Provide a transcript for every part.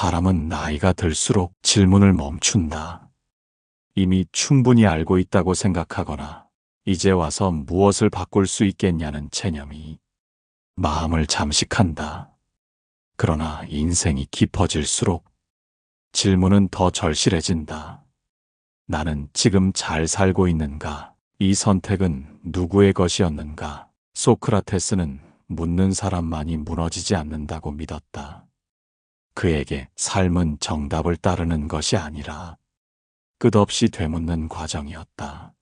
사람은 나이가 들수록 질문을 멈춘다. 이미 충분히 알고 있다고 생각하거나 이제 와서 무엇을 바꿀 수 있겠냐는 체념이 마음을 잠식한다. 그러나 인생이 깊어질수록 질문은 더 절실해진다. 나는 지금 잘 살고 있는가? 이 선택은 누구의 것이었는가? 소크라테스는 묻는 사람만이 무너지지 않는다고 믿었다. 그에게 삶은 정답을 따르는 것이 아니라 끝없이 되묻는 과정이었다.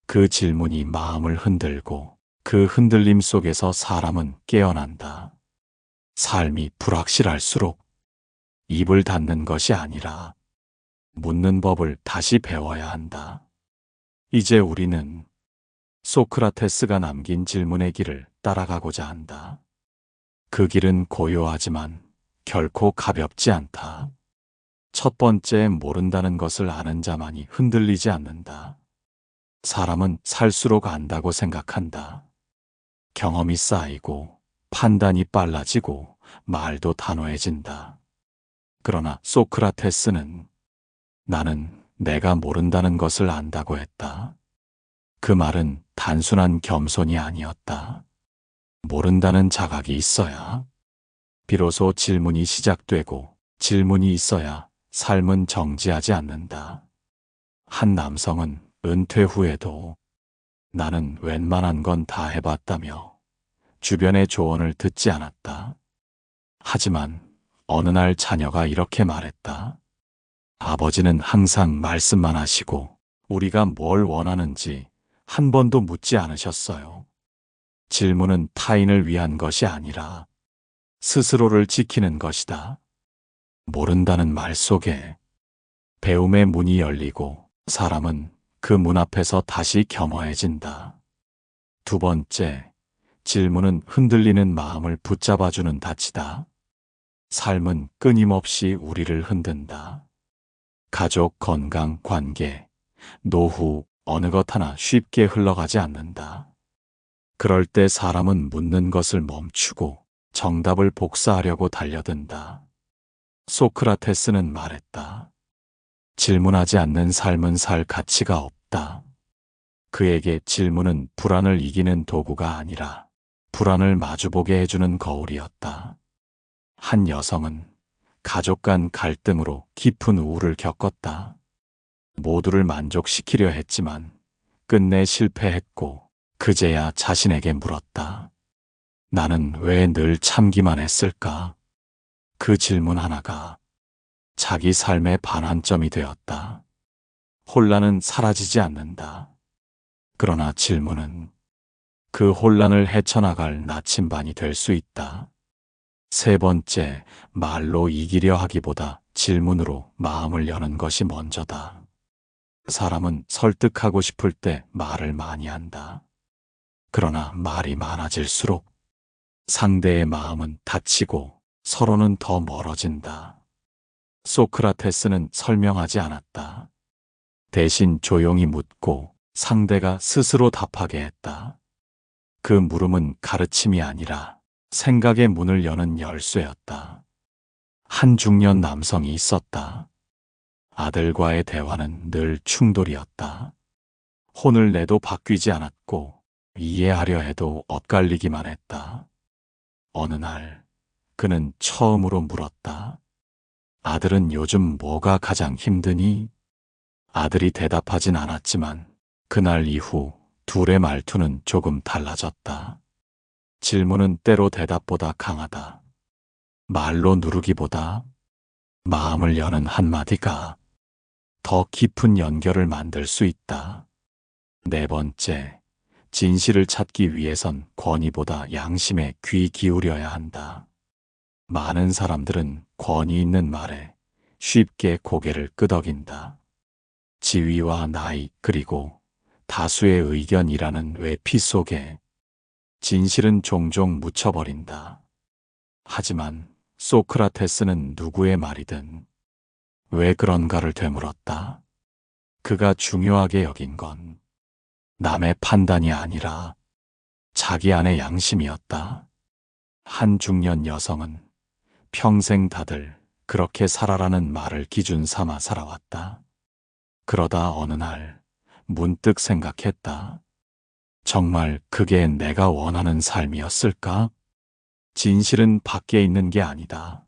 그 질문이 마음을 흔들고 그 흔들림 속에서 사람은 깨어난다. 삶이 불확실할수록 입을 닫는 것이 아니라 묻는 법을 다시 배워야 한다. 이제 우리는 소크라테스가 남긴 질문의 길을 따라가고자 한다. 그 길은 고요하지만 결코 가볍지 않다. 첫 번째, 모른다는 것을 아는 자만이 흔들리지 않는다. 사람은 살수록 안다고 생각한다. 경험이 쌓이고 판단이 빨라지고 말도 단호해진다. 그러나 소크라테스는 나는 내가 모른다는 것을 안다고 했다. 그 말은 단순한 겸손이 아니었다. 모른다는 자각이 있어야 비로소 질문이 시작되고 질문이 있어야 삶은 정지하지 않는다. 한 남성은 은퇴 후에도 나는 웬만한 건 다 해봤다며 주변의 조언을 듣지 않았다. 하지만 어느 날 자녀가 이렇게 말했다. 아버지는 항상 말씀만 하시고 우리가 뭘 원하는지 한 번도 묻지 않으셨어요. 질문은 타인을 위한 것이 아니라 스스로를 지키는 것이다. 모른다는 말 속에 배움의 문이 열리고 사람은 그 문 앞에서 다시 겸허해진다. 두 번째, 질문은 흔들리는 마음을 붙잡아주는 닻이다. 삶은 끊임없이 우리를 흔든다. 가족, 건강, 관계, 노후, 어느 것 하나 쉽게 흘러가지 않는다. 그럴 때 사람은 묻는 것을 멈추고 정답을 복사하려고 달려든다. 소크라테스는 말했다. 질문하지 않는 삶은 살 가치가 없다. 그에게 질문은 불안을 이기는 도구가 아니라 불안을 마주보게 해주는 거울이었다. 한 여성은 가족 간 갈등으로 깊은 우울을 겪었다. 모두를 만족시키려 했지만 끝내 실패했고 그제야 자신에게 물었다. 나는 왜 늘 참기만 했을까? 그 질문 하나가 자기 삶의 반환점이 되었다. 혼란은 사라지지 않는다. 그러나 질문은 그 혼란을 헤쳐나갈 나침반이 될 수 있다. 세 번째, 말로 이기려 하기보다 질문으로 마음을 여는 것이 먼저다. 사람은 설득하고 싶을 때 말을 많이 한다. 그러나 말이 많아질수록 상대의 마음은 닫히고 서로는 더 멀어진다. 소크라테스는 설명하지 않았다. 대신 조용히 묻고 상대가 스스로 답하게 했다. 그 물음은 가르침이 아니라 생각의 문을 여는 열쇠였다. 한 중년 남성이 있었다. 아들과의 대화는 늘 충돌이었다. 혼을 내도 바뀌지 않았고 이해하려 해도 엇갈리기만 했다. 어느 날 그는 처음으로 물었다. 아들은 요즘 뭐가 가장 힘드니? 아들이 대답하진 않았지만 그날 이후 둘의 말투는 조금 달라졌다. 질문은 때로 대답보다 강하다. 말로 누르기보다 마음을 여는 한마디가 더 깊은 연결을 만들 수 있다. 네 번째, 진실을 찾기 위해선 권위보다 양심에 귀 기울여야 한다. 많은 사람들은 권위 있는 말에 쉽게 고개를 끄덕인다. 지위와 나이 그리고 다수의 의견이라는 외피 속에 진실은 종종 묻혀버린다. 하지만 소크라테스는 누구의 말이든 왜 그런가를 되물었다. 그가 중요하게 여긴 건 남의 판단이 아니라 자기 안의 양심이었다. 한 중년 여성은 평생 다들 그렇게 살아라는 말을 기준 삼아 살아왔다. 그러다 어느 날 문득 생각했다. 정말 그게 내가 원하는 삶이었을까? 진실은 밖에 있는 게 아니다.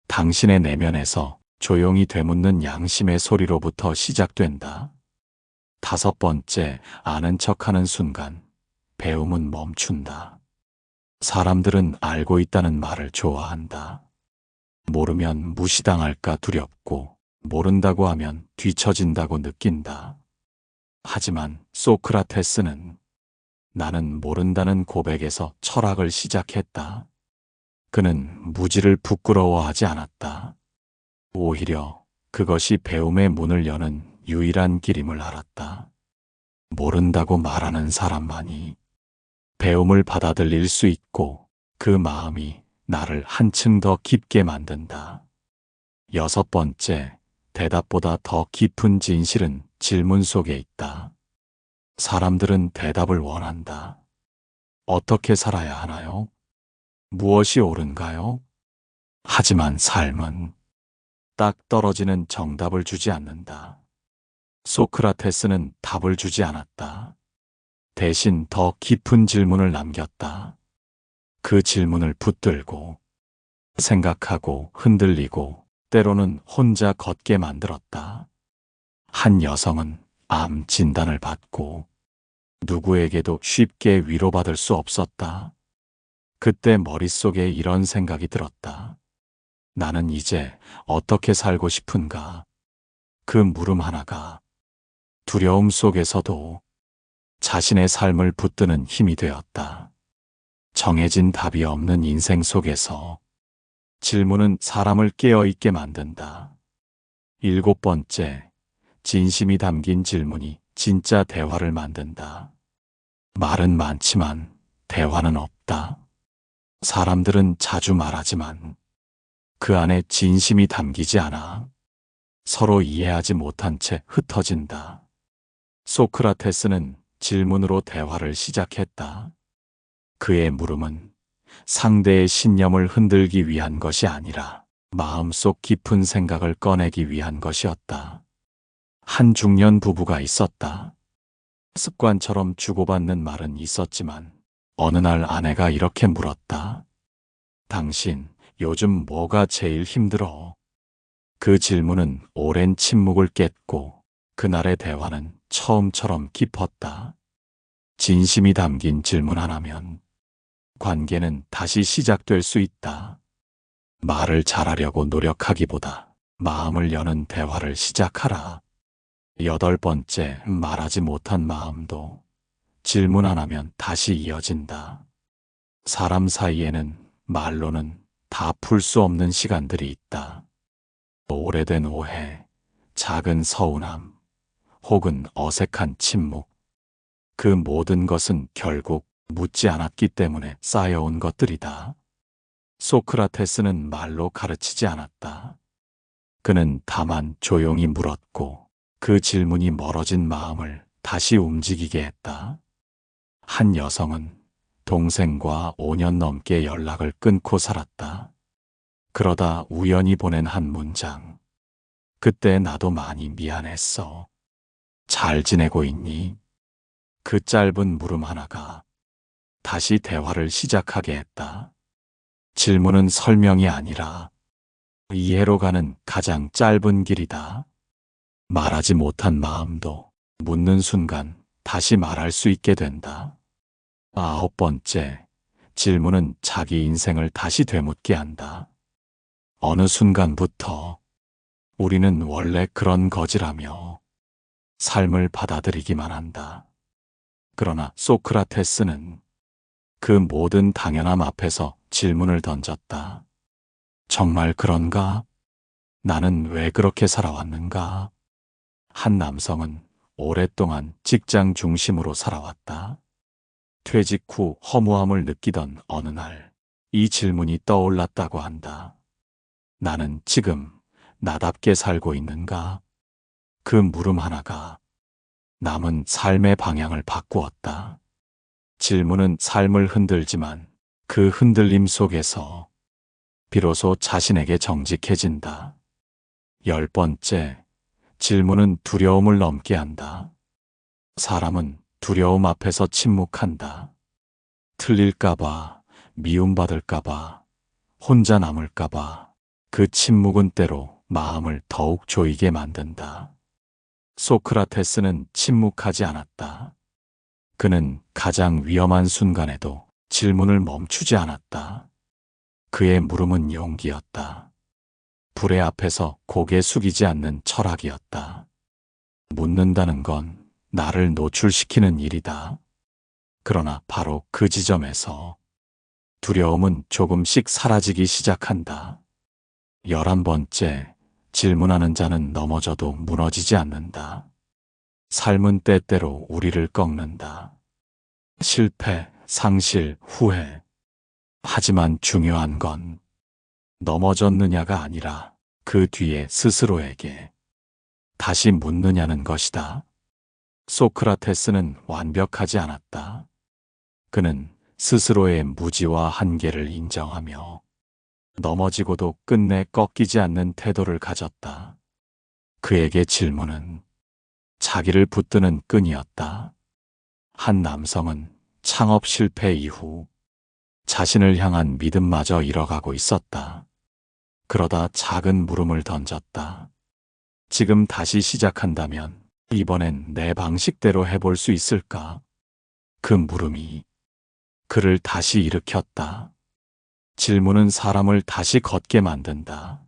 당신의 내면에서 조용히 되묻는 양심의 소리로부터 시작된다. 다섯 번째, 아는 척하는 순간 배움은 멈춘다. 사람들은 알고 있다는 말을 좋아한다. 모르면 무시당할까 두렵고, 모른다고 하면 뒤처진다고 느낀다. 하지만 소크라테스는 나는 모른다는 고백에서 철학을 시작했다. 그는 무지를 부끄러워하지 않았다. 오히려 그것이 배움의 문을 여는 유일한 길임을 알았다. 모른다고 말하는 사람만이 배움을 받아들일 수 있고 그 마음이 나를 한층 더 깊게 만든다. 여섯 번째, 대답보다 더 깊은 진실은 질문 속에 있다. 사람들은 대답을 원한다. 어떻게 살아야 하나요? 무엇이 옳은가요? 하지만 삶은 딱 떨어지는 정답을 주지 않는다. 소크라테스는 답을 주지 않았다. 대신 더 깊은 질문을 남겼다. 그 질문을 붙들고 생각하고 흔들리고 때로는 혼자 걷게 만들었다. 한 여성은 암 진단을 받고 누구에게도 쉽게 위로받을 수 없었다. 그때 머릿속에 이런 생각이 들었다. 나는 이제 어떻게 살고 싶은가? 그 물음 하나가 두려움 속에서도 자신의 삶을 붙드는 힘이 되었다. 정해진 답이 없는 인생 속에서 질문은 사람을 깨어있게 만든다. 일곱 번째, 진심이 담긴 질문이 진짜 대화를 만든다. 말은 많지만 대화는 없다. 사람들은 자주 말하지만 그 안에 진심이 담기지 않아. 서로 이해하지 못한 채 흩어진다. 소크라테스는 질문으로 대화를 시작했다. 그의 물음은 상대의 신념을 흔들기 위한 것이 아니라 마음속 깊은 생각을 꺼내기 위한 것이었다. 한 중년 부부가 있었다. 습관처럼 주고받는 말은 있었지만 어느 날 아내가 이렇게 물었다. 당신, 요즘 뭐가 제일 힘들어? 그 질문은 오랜 침묵을 깼고 그날의 대화는 처음처럼 깊었다. 진심이 담긴 질문 하나면 관계는 다시 시작될 수 있다. 말을 잘하려고 노력하기보다 마음을 여는 대화를 시작하라. 여덟 번째, 말하지 못한 마음도 질문 하나면 다시 이어진다. 사람 사이에는 말로는 다 풀 수 없는 시간들이 있다. 오래된 오해, 작은 서운함, 혹은 어색한 침묵. 그 모든 것은 결국 묻지 않았기 때문에 쌓여온 것들이다. 소크라테스는 말로 가르치지 않았다. 그는 다만 조용히 물었고 그 질문이 멀어진 마음을 다시 움직이게 했다. 한 여성은 동생과 5년 넘게 연락을 끊고 살았다. 그러다 우연히 보낸 한 문장. 그때 나도 많이 미안했어. 잘 지내고 있니? 그 짧은 물음 하나가 다시 대화를 시작하게 했다. 질문은 설명이 아니라 이해로 가는 가장 짧은 길이다. 말하지 못한 마음도 묻는 순간 다시 말할 수 있게 된다. 아홉 번째, 질문은 자기 인생을 다시 되묻게 한다. 어느 순간부터 우리는 원래 그런 거지라며 삶을 받아들이기만 한다. 그러나 소크라테스는 그 모든 당연함 앞에서 질문을 던졌다. 정말 그런가? 나는 왜 그렇게 살아왔는가? 한 남성은 오랫동안 직장 중심으로 살아왔다. 퇴직 후 허무함을 느끼던 어느 날, 이 질문이 떠올랐다고 한다. 나는 지금 나답게 살고 있는가? 그 물음 하나가 남은 삶의 방향을 바꾸었다. 질문은 삶을 흔들지만 그 흔들림 속에서 비로소 자신에게 정직해진다. 10번째, 질문은 두려움을 넘게 한다. 사람은 두려움 앞에서 침묵한다. 틀릴까봐, 미움받을까봐, 혼자 남을까봐 그 침묵은 때로 마음을 더욱 조이게 만든다. 소크라테스는 침묵하지 않았다. 그는 가장 위험한 순간에도 질문을 멈추지 않았다. 그의 물음은 용기였다. 불의 앞에서 고개 숙이지 않는 철학이었다. 묻는다는 건 나를 노출시키는 일이다. 그러나 바로 그 지점에서 두려움은 조금씩 사라지기 시작한다. 11번째, 질문하는 자는 넘어져도 무너지지 않는다. 삶은 때때로 우리를 꺾는다. 실패, 상실, 후회. 하지만 중요한 건 넘어졌느냐가 아니라 그 뒤에 스스로에게 다시 묻느냐는 것이다. 소크라테스는 완벽하지 않았다. 그는 스스로의 무지와 한계를 인정하며 넘어지고도 끝내 꺾이지 않는 태도를 가졌다. 그에게 질문은 자기를 붙드는 끈이었다. 한 남성은 창업 실패 이후 자신을 향한 믿음마저 잃어가고 있었다. 그러다 작은 물음을 던졌다. 지금 다시 시작한다면 이번엔 내 방식대로 해볼 수 있을까? 그 물음이 그를 다시 일으켰다. 질문은 사람을 다시 걷게 만든다.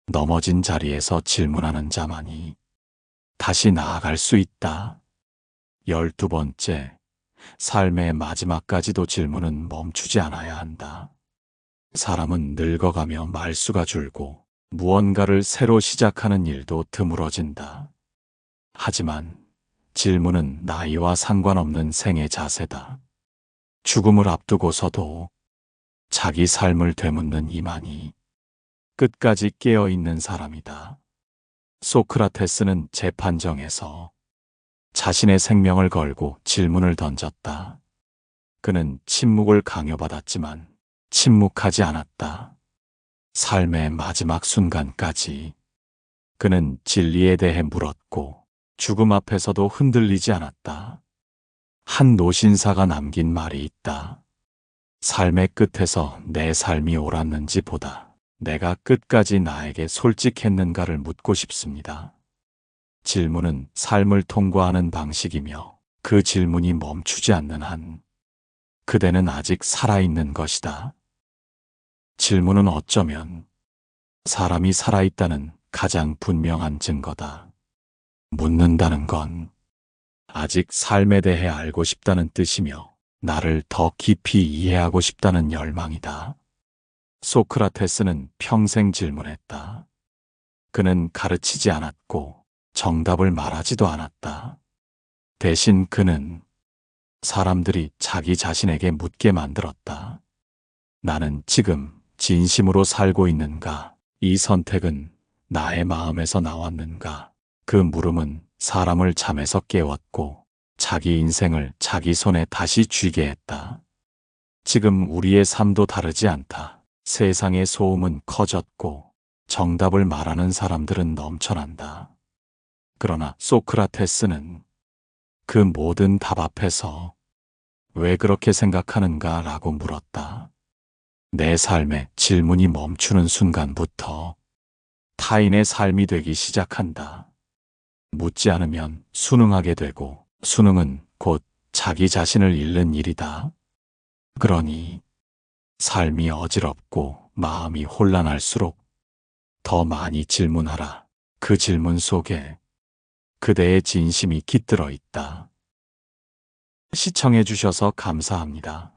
넘어진 자리에서 질문하는 자만이 다시 나아갈 수 있다. 12번째, 삶의 마지막까지도 질문은 멈추지 않아야 한다. 사람은 늙어가며 말수가 줄고 무언가를 새로 시작하는 일도 드물어진다. 하지만 질문은 나이와 상관없는 생의 자세다. 죽음을 앞두고서도 자기 삶을 되묻는 이만이 끝까지 깨어있는 사람이다. 소크라테스는 재판정에서 자신의 생명을 걸고 질문을 던졌다. 그는 침묵을 강요받았지만 침묵하지 않았다. 삶의 마지막 순간까지 그는 진리에 대해 물었고 죽음 앞에서도 흔들리지 않았다. 한 노신사가 남긴 말이 있다. 삶의 끝에서 내 삶이 옳았는지 보다 내가 끝까지 나에게 솔직했는가를 묻고 싶습니다. 질문은 삶을 통과하는 방식이며 그 질문이 멈추지 않는 한 그대는 아직 살아있는 것이다. 질문은 어쩌면 사람이 살아있다는 가장 분명한 증거다. 묻는다는 건 아직 삶에 대해 알고 싶다는 뜻이며 나를 더 깊이 이해하고 싶다는 열망이다. 소크라테스는 평생 질문했다. 그는 가르치지 않았고 정답을 말하지도 않았다. 대신 그는 사람들이 자기 자신에게 묻게 만들었다. 나는 지금 진심으로 살고 있는가? 이 선택은 나의 마음에서 나왔는가? 그 물음은 사람을 잠에서 깨웠고 자기 인생을 자기 손에 다시 쥐게 했다. 지금 우리의 삶도 다르지 않다. 세상의 소음은 커졌고 정답을 말하는 사람들은 넘쳐난다. 그러나 소크라테스는 그 모든 답 앞에서 왜 그렇게 생각하는가 라고 물었다. 내 삶에 질문이 멈추는 순간부터 타인의 삶이 되기 시작한다. 묻지 않으면 순응하게 되고 순응은 곧 자기 자신을 잃는 일이다. 그러니 삶이 어지럽고 마음이 혼란할수록 더 많이 질문하라. 그 질문 속에 그대의 진심이 깃들어 있다. 시청해 주셔서 감사합니다.